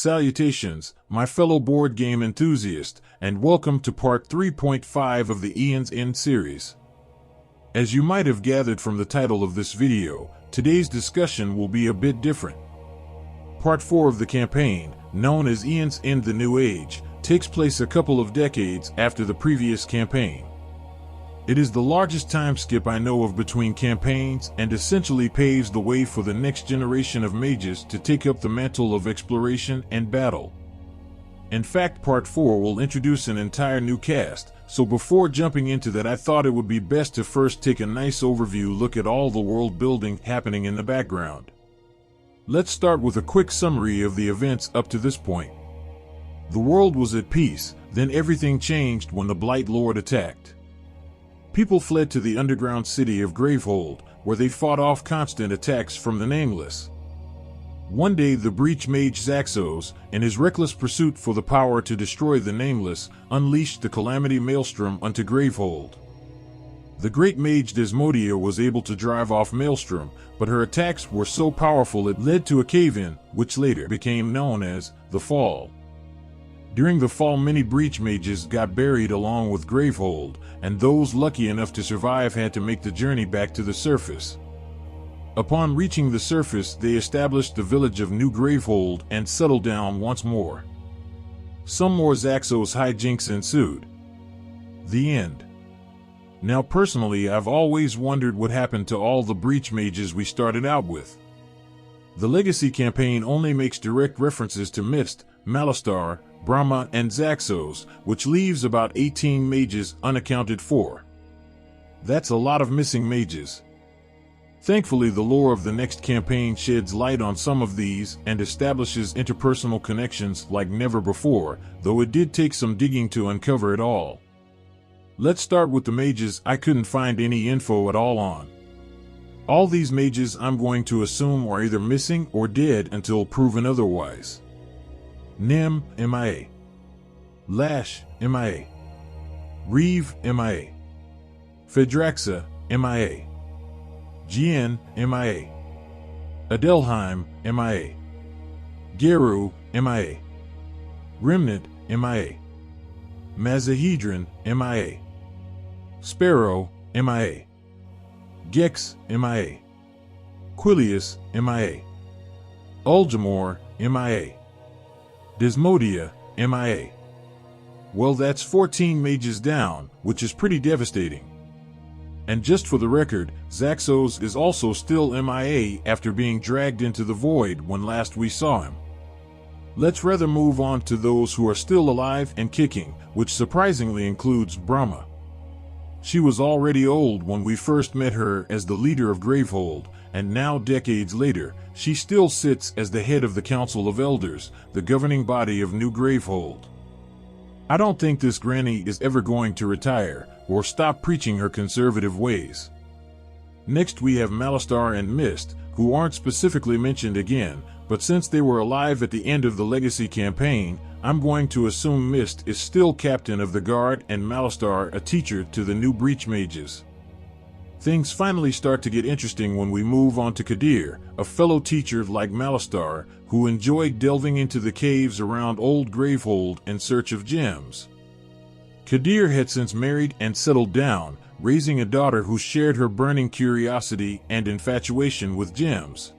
Salutations, my fellow board game enthusiast, and welcome to part 3.5 of the Aeon's End series. As you might have gathered from the title of this video, today's discussion will be a bit different. Part 4 of the campaign, known as Aeon's End: The New Age, takes place a couple of decades after the previous campaign. It is the largest time skip I know of between campaigns and essentially paves the way for the next generation of mages to take up the mantle of exploration and battle. In fact, Part 4 will introduce an entire new cast, so before jumping into that I thought it would be best to first take a nice overview look at all the world building happening in the background. Let's start with a quick summary of the events up to this point. The world was at peace, then everything changed when the Blight Lord attacked. People fled to the underground city of Gravehold, where they fought off constant attacks from the Nameless. One day the breach mage Zaxos, in his reckless pursuit for the power to destroy the Nameless, unleashed the Calamity Maelstrom onto Gravehold. The great mage Desmodia was able to drive off Maelstrom, but her attacks were so powerful it led to a cave-in, which later became known as the Fall. During the fall, many breach mages got buried along with Gravehold, and those lucky enough to survive had to make the journey back to the surface. Upon reaching the surface, they established the village of New Gravehold and settled down once more. Some more Zaxos hijinks ensued. The end. Now personally, I've always wondered what happened to all the breach mages we started out with. The Legacy campaign only makes direct references to Mist, Malistar, Brahma, and Zaxos, which leaves about 18 mages unaccounted for. That's a lot of missing mages. Thankfully, the lore of the next campaign sheds light on some of these and establishes interpersonal connections like never before, though it did take some digging to uncover it all. Let's start with the mages I couldn't find any info at all on. All these mages I'm going to assume are either missing or dead until proven otherwise. Nim, MIA. Lash, MIA. Reeve, MIA. Fedraxa, MIA. Jien, MIA. Adelheim, MIA. Geru, MIA. Remnant, MIA. Mazahedron, MIA. Sparrow, MIA. Gex, MIA. Quilius, MIA. Uljamor, MIA. Desmodia, MIA. Well, that's 14 mages down, which is pretty devastating. And just for the record, Zaxos is also still MIA after being dragged into the void when last we saw him. Let's rather move on to those who are still alive and kicking, which surprisingly includes Brahma. She was already old when we first met her as the leader of Gravehold, and now decades later, she still sits as the head of the Council of Elders, the governing body of New Gravehold. I don't think this granny is ever going to retire, or stop preaching her conservative ways. Next we have Malistar and Mist, who aren't specifically mentioned again, but since they were alive at the end of the Legacy campaign, I'm going to assume Mist is still captain of the guard and Malistar a teacher to the new breach mages. Things finally start to get interesting when we move on to Kadir, a fellow teacher like Malistar, who enjoyed delving into the caves around Old Gravehold in search of gems. Kadir had since married and settled down, raising a daughter who shared her burning curiosity and infatuation with gems.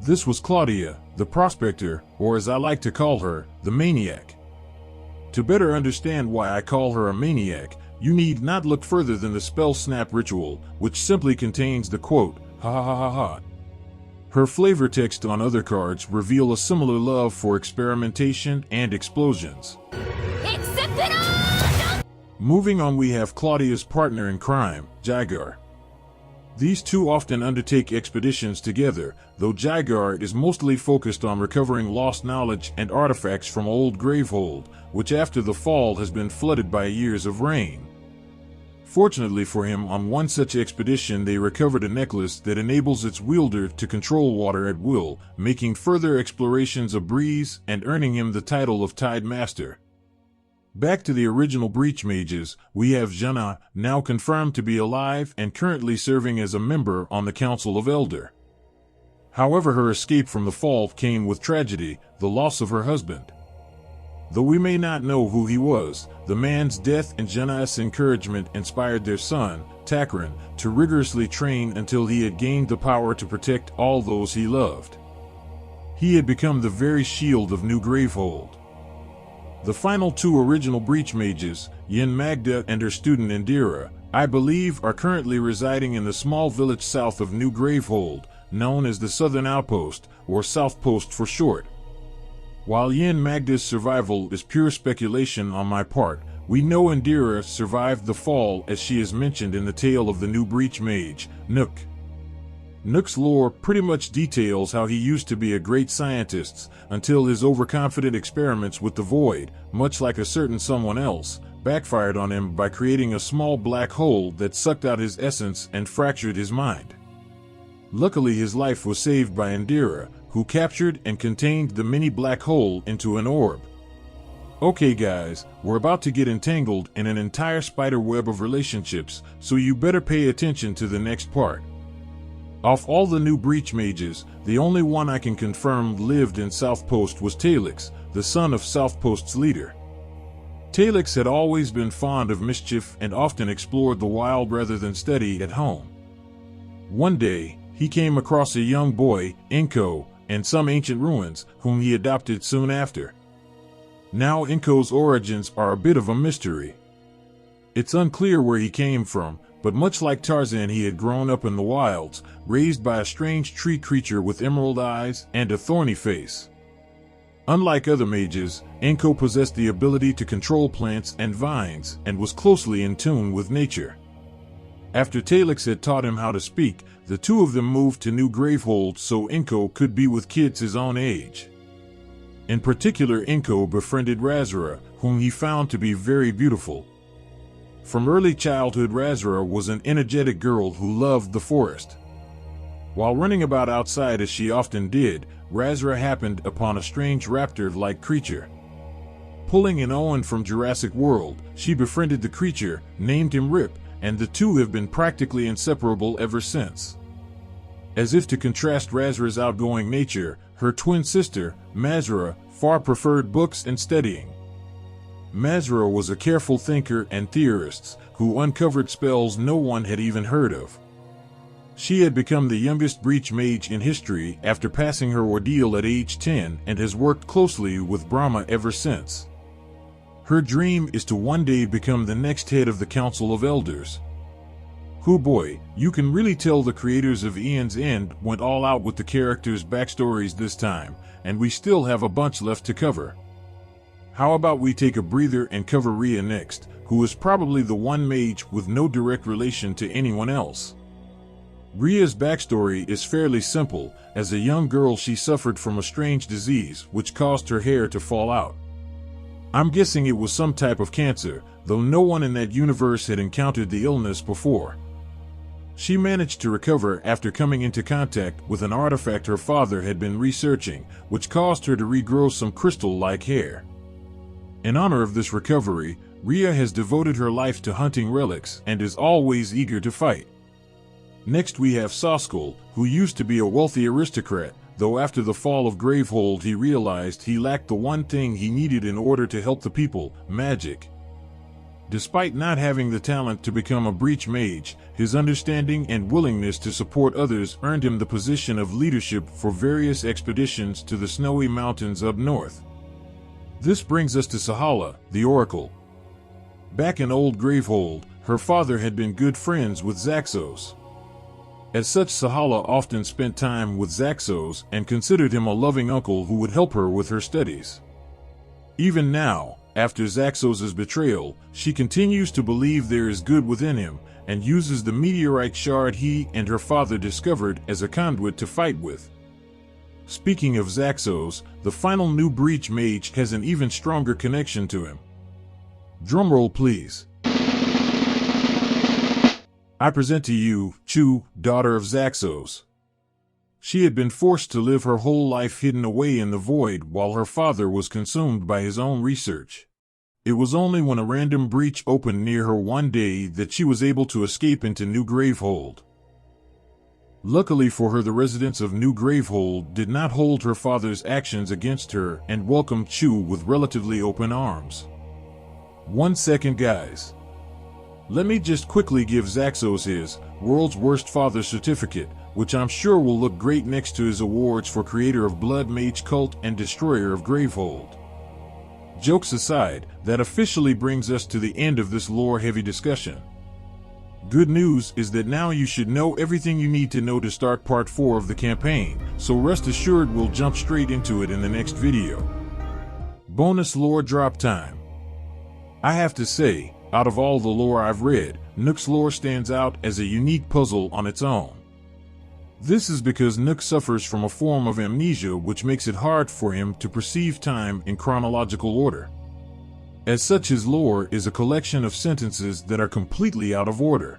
This was Claudia, the prospector, or as I like to call her, the maniac. To better understand why I call her a maniac, you need not look further than the spell snap ritual, which simply contains the quote, "ha ha ha ha." Her flavor text on other cards reveal a similar love for experimentation and explosions. Moving on, we have Claudia's partner in crime, Jigar. These two often undertake expeditions together, though Jigar is mostly focused on recovering lost knowledge and artifacts from Old Gravehold, which after the fall has been flooded by years of rain. Fortunately for him, on one such expedition they recovered a necklace that enables its wielder to control water at will, making further explorations a breeze and earning him the title of Tide Master. Back to the original breach mages, we have Jana, now confirmed to be alive and currently serving as a member on the Council of Elder. However, her escape from the fall came with tragedy, the loss of her husband. Though we may not know who he was, the man's death and generous encouragement inspired their son, Takran, to rigorously train until he had gained the power to protect all those he loved. He had become the very shield of New Gravehold. The final two original Breach Mages, Yin Magda and her student Indira, I believe are currently residing in the small village south of New Gravehold, known as the Southern Outpost, or South Post for short. While Yin Magda's survival is pure speculation on my part, we know Indira survived the fall as she is mentioned in the tale of the new Breach Mage, Nook. Nook's lore pretty much details how he used to be a great scientist until his overconfident experiments with the void, much like a certain someone else, backfired on him by creating a small black hole that sucked out his essence and fractured his mind. Luckily, his life was saved by Indira, who captured and contained the mini black hole into an orb. Okay guys, we're about to get entangled in an entire spider web of relationships, so you better pay attention to the next part. Of all the new Breach Mages, the only one I can confirm lived in South Post was Talix, the son of South Post's leader. Talix had always been fond of mischief and often explored the wild rather than study at home. One day, he came across a young boy, Inko, in some ancient ruins, whom he adopted soon after. Now Inko's origins are a bit of a mystery. It's unclear where he came from, but much like Tarzan, he had grown up in the wilds, raised by a strange tree creature with emerald eyes and a thorny face. Unlike other mages, Inko possessed the ability to control plants and vines and was closely in tune with nature. After Talix had taught him how to speak, the two of them moved to New Gravehold so Inko could be with kids his own age. In particular, Inko befriended Razara, whom he found to be very beautiful. From early childhood, Razara was an energetic girl who loved the forest. While running about outside as she often did, Razara happened upon a strange raptor-like creature. Pulling an Owen from Jurassic World, she befriended the creature, named him Rip, and the two have been practically inseparable ever since. As if to contrast Razara's outgoing nature, her twin sister, Mazra, far preferred books and studying. Mazra was a careful thinker and theorist who uncovered spells no one had even heard of. She had become the youngest Breach Mage in history after passing her ordeal at age 10 and has worked closely with Brahma ever since. Her dream is to one day become the next head of the Council of Elders. Hoo boy, you can really tell the creators of Aeon's End went all out with the characters' backstories this time, and we still have a bunch left to cover. How about we take a breather and cover Rhea next, who is probably the one mage with no direct relation to anyone else. Rhea's backstory is fairly simple. As a young girl, she suffered from a strange disease which caused her hair to fall out. I'm guessing it was some type of cancer, though no one in that universe had encountered the illness before. She managed to recover after coming into contact with an artifact her father had been researching, which caused her to regrow some crystal-like hair. In honor of this recovery, Rhea has devoted her life to hunting relics and is always eager to fight. Next we have Soskull, who used to be a wealthy aristocrat, though after the fall of Gravehold he realized he lacked the one thing he needed in order to help the people, magic. Despite not having the talent to become a Breach Mage, his understanding and willingness to support others earned him the position of leadership for various expeditions to the snowy mountains up north. This brings us to Sahala, the Oracle. Back in old Gravehold, her father had been good friends with Zaxos. As such, Sahala often spent time with Zaxos and considered him a loving uncle who would help her with her studies. Even now, after Zaxos' betrayal, she continues to believe there is good within him and uses the meteorite shard he and her father discovered as a conduit to fight with. Speaking of Zaxos, the final new Breach Mage has an even stronger connection to him. Drumroll please. I present to you, Chu, daughter of Zaxos. She had been forced to live her whole life hidden away in the void while her father was consumed by his own research. It was only when a random breach opened near her one day that she was able to escape into New Gravehold. Luckily for her, the residents of New Gravehold did not hold her father's actions against her and welcomed Chu with relatively open arms. 1 second, guys. Let me just quickly give Zaxos his World's Worst Father certificate, which I'm sure will look great next to his awards for creator of Blood Mage Cult and destroyer of Gravehold. Jokes aside, that officially brings us to the end of this lore-heavy discussion. Good news is that now you should know everything you need to know to start part 4 of the campaign, so rest assured we'll jump straight into it in the next video. Bonus lore drop time. I have to say, out of all the lore I've read, Nook's lore stands out as a unique puzzle on its own. This is because Nook suffers from a form of amnesia which makes it hard for him to perceive time in chronological order. As such, his lore is a collection of sentences that are completely out of order.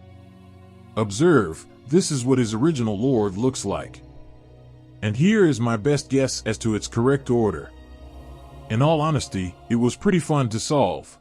Observe, this is what his original lore looks like. And here is my best guess as to its correct order. In all honesty, it was pretty fun to solve.